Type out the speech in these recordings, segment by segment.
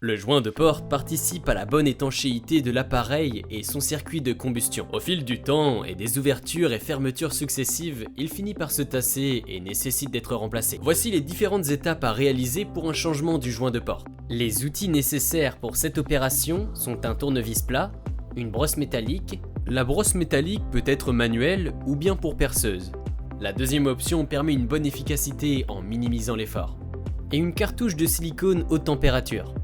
Le joint de porte participe à la bonne étanchéité de l'appareil et son circuit de combustion. Au fil du temps et des ouvertures et fermetures successives, il finit par se tasser et nécessite d'être remplacé. Voici les différentes étapes à réaliser pour un changement du joint de porte. Les outils nécessaires pour cette opération sont un tournevis plat, une brosse métallique. La brosse métallique peut être manuelle ou bien pour perceuse. La deuxième option permet une bonne efficacité en minimisant l'effort. Et une cartouche de silicone haute température.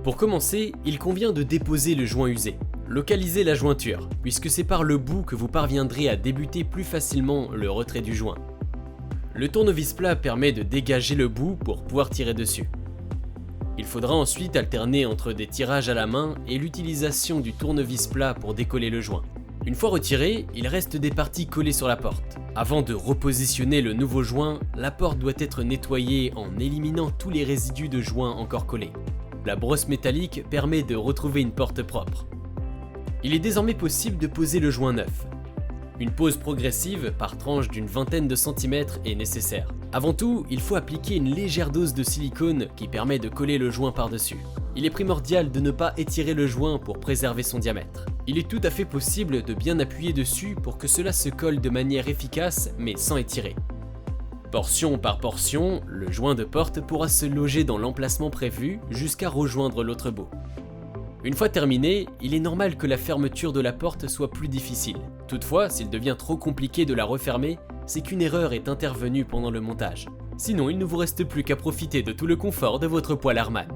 Pour commencer, il convient de déposer le joint usé. Localisez la jointure, puisque c'est par le bout que vous parviendrez à débuter plus facilement le retrait du joint. Le tournevis plat permet de dégager le bout pour pouvoir tirer dessus. Il faudra ensuite alterner entre des tirages à la main et l'utilisation du tournevis plat pour décoller le joint. Une fois retiré, il reste des parties collées sur la porte. Avant de repositionner le nouveau joint, la porte doit être nettoyée en éliminant tous les résidus de joint encore collés. La brosse métallique permet de retrouver une porte propre. Il est désormais possible de poser le joint neuf. Une pose progressive par tranche d'une vingtaine de centimètres est nécessaire. Avant tout, il faut appliquer une légère dose de silicone qui permet de coller le joint par-dessus. Il est primordial de ne pas étirer le joint pour préserver son diamètre. Il est tout à fait possible de bien appuyer dessus pour que cela se colle de manière efficace mais sans étirer. Portion par portion, le joint de porte pourra se loger dans l'emplacement prévu jusqu'à rejoindre l'autre bout. Une fois terminé, il est normal que la fermeture de la porte soit plus difficile. Toutefois, s'il devient trop compliqué de la refermer, c'est qu'une erreur est intervenue pendant le montage. Sinon, il ne vous reste plus qu'à profiter de tout le confort de votre poêle Harman.